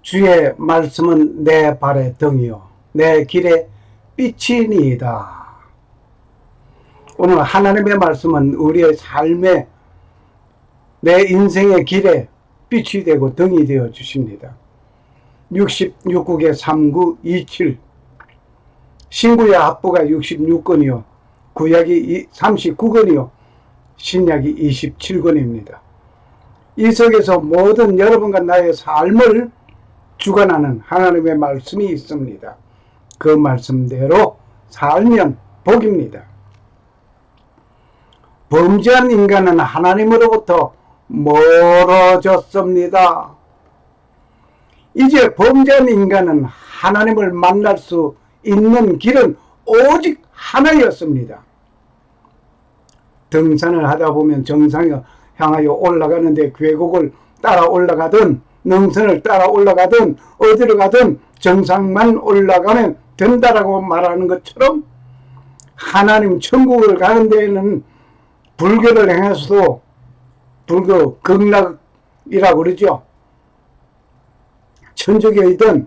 주의 말씀은 내 발의 등이요 내 길의 빛이니이다. 오늘 하나님의 말씀은 우리의 삶에, 내 인생의 길에 빛이 되고 등이 되어 주십니다. 66국의 3927, 신구약 합부가 66권이요 구약이 39권이요 신약이 27권입니다. 이 속에서 모든 여러분과 나의 삶을 주관하는 하나님의 말씀이 있습니다. 그 말씀대로 살면 복입니다. 범죄한 인간은 하나님으로부터 멀어졌습니다. 이제 범죄한 인간은 하나님을 만날 수 있는 길은 오직 하나였습니다. 등산을 하다 보면 정상에 향하여 올라가는데 계곡을 따라 올라가든 능선을 따라 올라가든 어디로 가든 정상만 올라가면 된다라고 말하는 것처럼 하나님 천국을 가는 데에는 불교를 행해서도 불교 극락이라고 그러죠. 천주교이든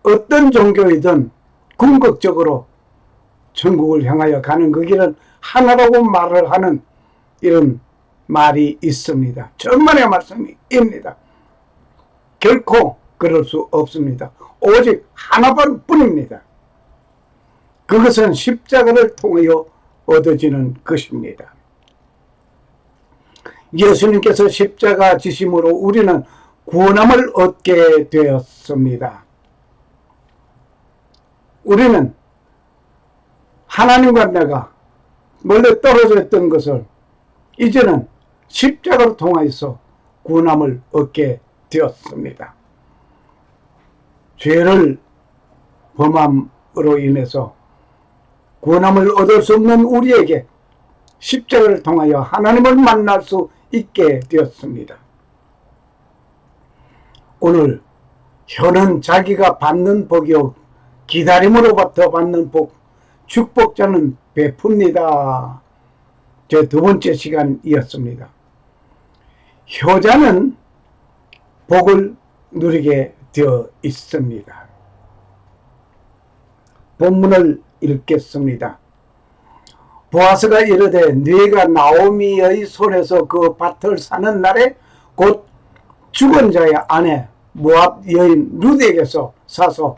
어떤 종교이든 궁극적으로 천국을 향하여 가는 그 길은 하나라고 말을 하는 이런 말이 있습니다. 천만의 말씀입니다. 결코 그럴 수 없습니다. 오직 하나뿐입니다. 그것은 십자가를 통하여 얻어지는 것입니다. 예수님께서 십자가 지심으로 우리는 구원함을 얻게 되었습니다. 우리는 하나님과 내가 원래 떨어져 있던 것을 이제는 십자가를 통하여서 구원함을 얻게 되었습니다. 죄를 범함으로 인해서 구원함을 얻을 수 없는 우리에게 십자가를 통하여 하나님을 만날 수 있게 되었습니다. 오늘 혀는 자기가 받는 복이요 기다림으로부터 받는 복, 축복자는 베풉니다. 제 두 번째 시간이었습니다. 효자는 복을 누리게 되어 있습니다. 본문을 읽겠습니다. 보아스가 이르되 네가 나오미의 손에서 그 밭을 사는 날에 곧 죽은 자의 아내 모압 여인 룻에게서 사서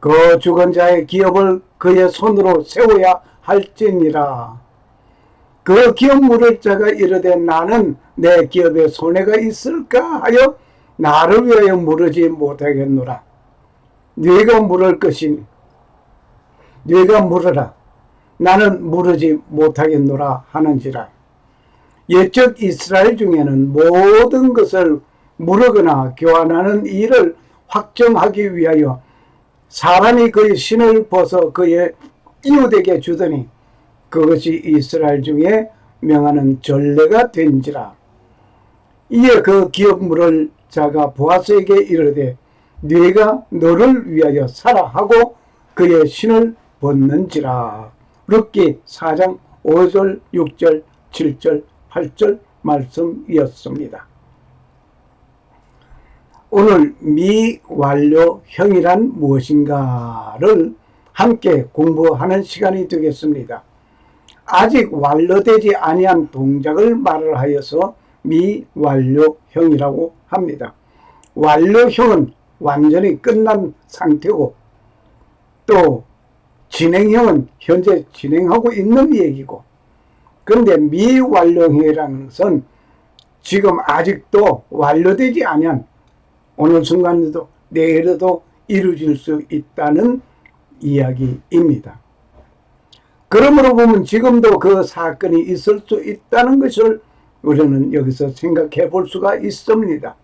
그 죽은 자의 기업을 그의 손으로 세워야 할지니라. 그 기업 물을 자가 이르되 나는 내 기업에 손해가 있을까 하여 나를 위하여 물으지 못하겠노라. 네가 물을 것이니 네가 물으라. 나는 물으지 못하겠노라 하는지라. 옛적 이스라엘 중에는 모든 것을 물으거나 교환하는 일을 확정하기 위하여 사람이 그의 신을 벗어 그의 이웃에게 주더니 그것이 이스라엘 중에 명하는 전례가 된지라. 이에 그 기업 물을 자가 보아스에게 이르되 네가 너를 위하여 사라 하고 그의 신을 벗는지라. 룻기 4장 5절 6절 7절 8절 말씀이었습니다. 오늘 미완료형이란 무엇인가를 함께 공부하는 시간이 되겠습니다. 아직 완료되지 아니한 동작을 말을 하여서 미완료형이라고 합니다. 완료형은 완전히 끝난 상태고 또 진행형은 현재 진행하고 있는 얘기고, 그런데 미완료형이라는 것은 지금 아직도 완료되지 아니한 오늘 순간에도 내일에도 이루어질 수 있다는 이야기입니다. 그러므로 보면 지금도 그 사건이 있을 수 있다는 것을 우리는 여기서 생각해 볼 수가 있습니다.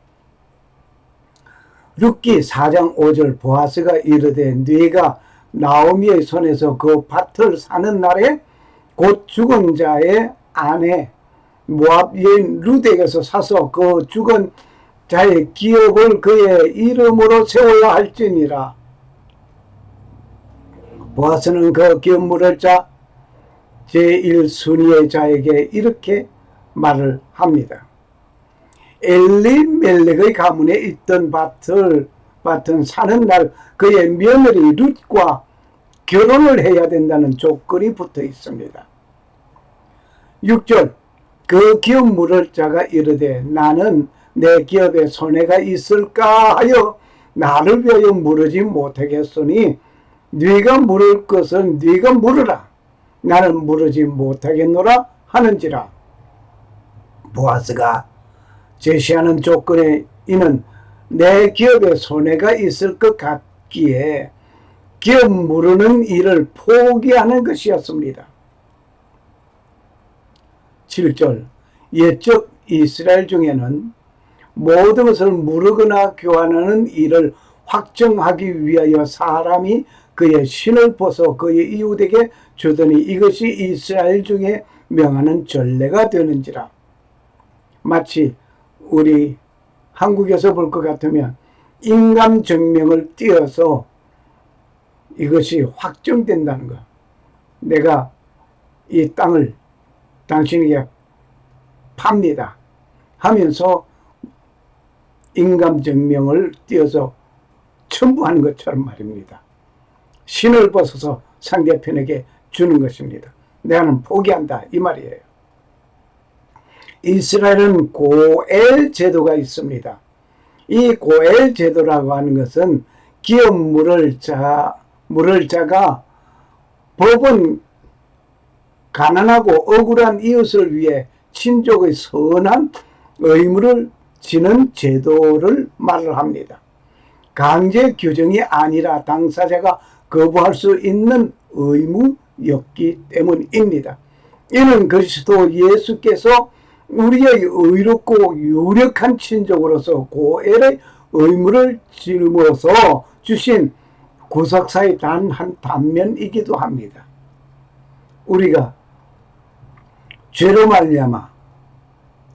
룻기 4장 5절 보아스가 이르되 네가 나오미의 손에서 그 밭을 사는 날에 곧 죽은 자의 아내 모압 여인 룻에게서 사서 그 죽은 자의 기업을 그의 이름으로 세워야 할지니라. 보아스는 그 기업 물을 자 제1순위의 자에게 이렇게 말을 합니다. 엘리멜렉의 가문에 있던 밭을 밭은 사는 날 그의 며느리 룻과 결혼을 해야 된다는 조건이 붙어 있습니다. 6절 그 기업 물을 자가 이르되 나는 내 기업에 손해가 있을까 하여 나를 위하여 물으지 못하겠으니 네가 물을 것은 네가 물으라 나는 물으지 못하겠노라 하는지라. 보아스가 제시하는 조건에 이는 내 기업에 손해가 있을 것 같기에 기업 물으는 일을 포기하는 것이었습니다. 7절 옛적 이스라엘 중에는 모든 것을 무르거나 교환하는 일을 확정하기 위하여 사람이 그의 신을 벗어 그의 이웃에게 주더니 이것이 이스라엘 중에 명하는 전례가 되는지라. 마치 우리 한국에서 볼 것 같으면 인감증명을 띄어서 이것이 확정된다는 것. 내가 이 땅을 당신에게 팝니다 하면서 인감증명을 띄어서 첨부하는 것처럼 말입니다. 신을 벗어서 상대편에게 주는 것입니다. 나는 포기한다 이 말이에요. 이스라엘은 고엘 제도가 있습니다. 이 고엘 제도라고 하는 것은 기업 물을 자가 법은 가난하고 억울한 이웃을 위해 친족의 선한 의무를 지는 제도를 말을 합니다. 강제 규정이 아니라 당사자가 거부할 수 있는 의무였기 때문입니다. 이는 그리스도 예수께서 우리의 의롭고 유력한 친족으로서 고엘의 의무를 짊어서 주신 구속사의 단 한 단면이기도 합니다. 우리가 죄로 말미암아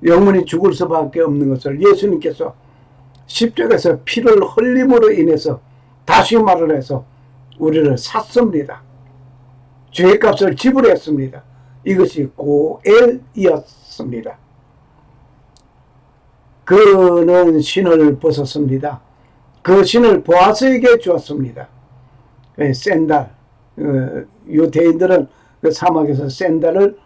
영원히 죽을 수밖에 없는 것을 예수님께서 십자가에서 피를 흘림으로 인해서 다시 말을 해서 우리를 샀습니다. 죄값을 지불했습니다. 이것이 고엘이었습니다. 그는 신을 벗었습니다. 그 신을 보아스에게 주었습니다. 샌달, 유대인들은 그 사막에서 샌달을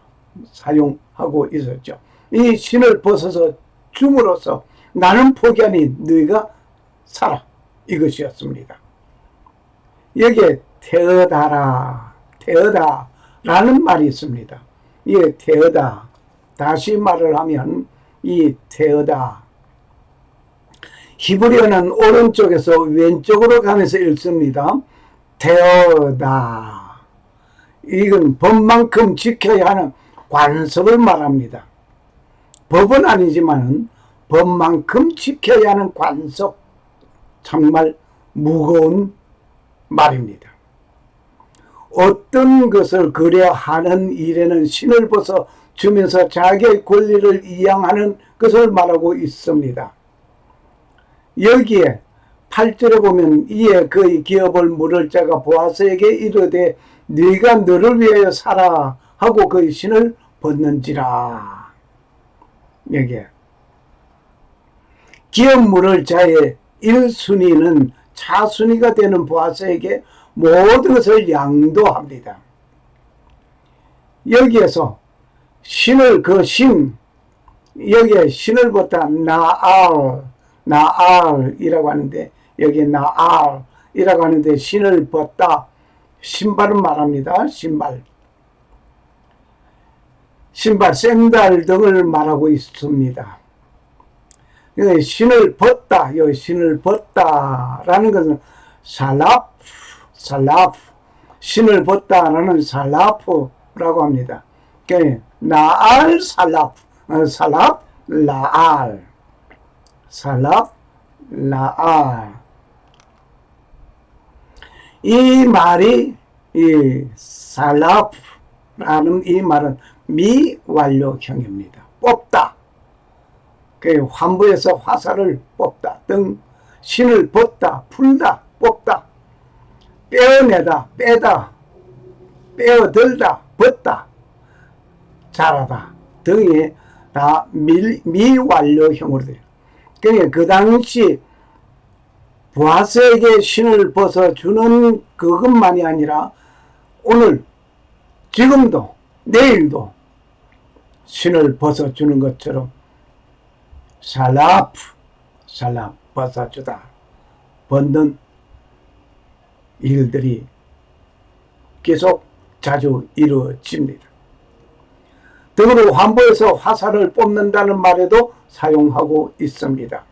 사용하고 있었죠. 이 신을 벗어서 줌으로써 나는 포기하니 너희가 살아 이것이었습니다. 여기에 태어다라 라는 말이 있습니다. 이 태어다 다시 말을 하면 이 태어다 히브리어는 오른쪽에서 왼쪽으로 가면서 읽습니다. 태어다 이건 법만큼 지켜야 하는 관습을 말합니다. 법은 아니지만 법만큼 지켜야 하는 관습, 정말 무거운 말입니다. 어떤 것을 그려 하는 일에는 신을 벗어 주면서 자기의 권리를 이양하는 것을 말하고 있습니다. 여기에 8절에 보면 이에 그의 기업을 물을 자가 보아스에게 이르되 네가 너를 위하여 살아 하고 그의 신을 벗는지라. 여기에 기업 물을 자의 1순위는 차순위가 되는 보아스에게 모든 것을 양도합니다. 여기에서 신을 여기에 신을 벗다 나알이라고 하는데 여기에 나알이라고 하는데 신을 벗다 신발은 말합니다. 신발 샌들 등을 말하고 있습니다. 신을 벗다, 여기 신을 벗다라는 것은 살라프, 신을 벗다라는 살라프라고 합니다. 나알 살랍 라알 이 말이 이 살랍라는 이 말은 미완료형입니다. 뽑다. 환부에서 화살을 뽑다 등 신을 벗다, 풀다, 뽑다, 빼어내다, 빼다, 빼어들다, 벗다, 자라다 등이 다 미완료형으로 돼요. 그러니까 그 당시 보아스에게 신을 벗어주는 그것만이 아니라 오늘 지금도 내일도 신을 벗어주는 것처럼 살랍 벗어주다 벗는 일들이 계속 자주 이루어집니다. 등으로 환보에서 화살을 뽑는다는 말에도 사용하고 있습니다.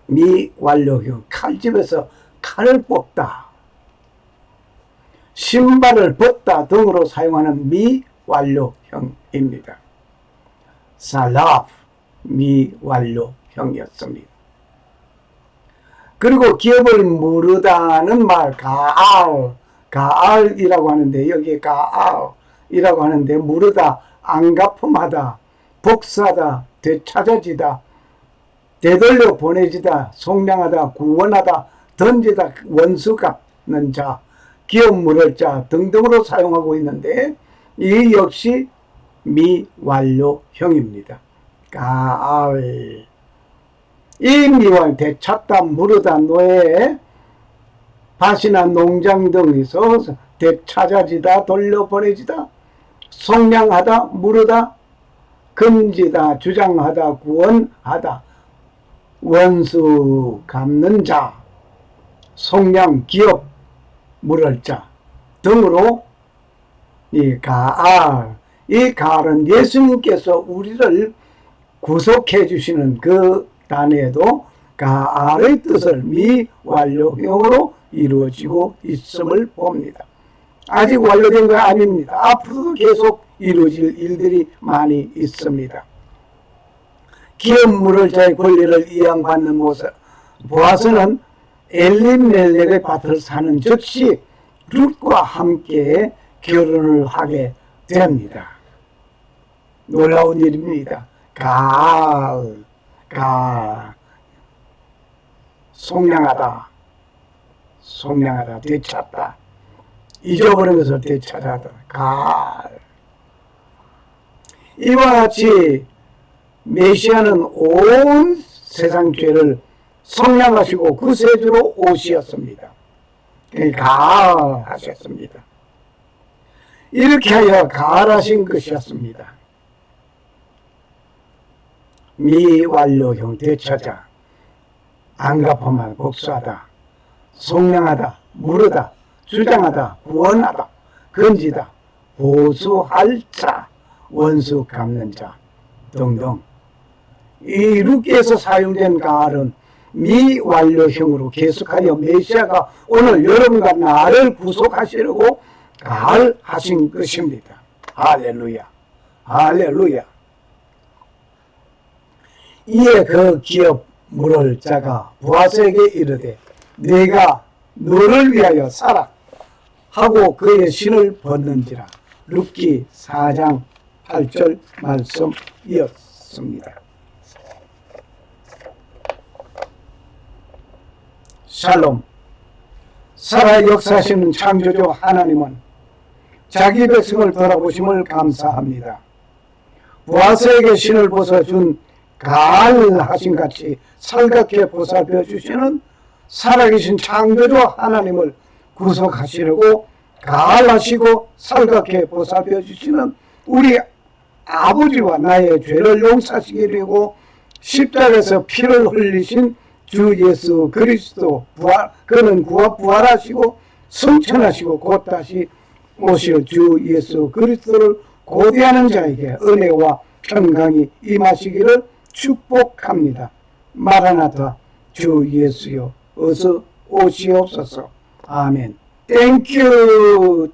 미완료형, 칼집에서 칼을 뽑다, 신발을 벗다 등으로 사용하는 미완료형입니다. 살랍, 미완료형이었습니다. 그리고 기업을 무르다는 말, 가알이라고 하는데, 여기에 가알이라고 하는데, 무르다, 안가품하다, 복사하다, 되찾아지다, 되돌려 보내지다, 속량하다, 구원하다, 던지다, 원수 갚는 자, 기업 물을 자 등등으로 사용하고 있는데, 이 역시 미완료형입니다. 가알. 이 미완, 되찾다, 무르다, 노예, 밭이나 농장 등에서 되찾아지다, 돌려보내지다, 속량하다, 무르다, 금지다, 주장하다, 구원하다, 원수 갚는 자, 속량, 기업 물을 자 등으로 이 가알, 이 가알은 예수님께서 우리를 구속해 주시는 그 단에도 가알의 뜻을 미완료형으로 이루어지고 있음을 봅니다. 아직 완료된 거 아닙니다. 앞으로도 계속 이루어질 일들이 많이 있습니다. 기업 물을 자의 권리를 이양받는 보아스는 엘리멜렉의 밭을 사는 즉시 룻과 함께 결혼을 하게 됩니다. 놀라운 일입니다. 가알, 속량하다, 되찾다, 잊어버린 것을 되찾아다, 가알. 이와 같이 메시아는 온 세상 죄를 속량하시고 구세주로 오시었습니다. 가하셨습니다. 이렇게 하여 가하신 것이었습니다. 미완료형, 되찾아, 안갚음하다, 복수하다, 속량하다, 무르다, 주장하다, 구원하다, 건지다, 보수할 자, 원수 갚는 자 등등. 이 룻기에서 사용된 가알은 미완료형으로 계속하여 메시아가 오늘 여러분과 나를 구속하시려고 가알하신 것입니다. 할렐루야, 할렐루야. 이에 그 기업 물을 자가 보아스에게 이르되 내가 너를 위하여 살아 하고 그의 신을 벗는지라. 룻기 4장 8절 말씀이었습니다. 샬롬. 살아 역사하시는 창조주 하나님은 자기 백성을 돌아보심을 감사합니다. 보아스에게 신을 벗어준 가알하신 같이 살갑게 보살펴 주시는 살아계신 창조주 하나님을 구속하시려고 가알하시고 살갑게 보살펴 주시는 우리 아버지와 나의 죄를 용서하시려고 십자가에서 피를 흘리신 주 예수 그리스도 그는 부활하시고 승천하시고 곧 다시 오실 주 예수 그리스도를 고대하는 자에게 은혜와 평강이 임하시기를 축복합니다. 마라나타, 주 예수여 어서 오시옵소서. 아멘. 땡큐.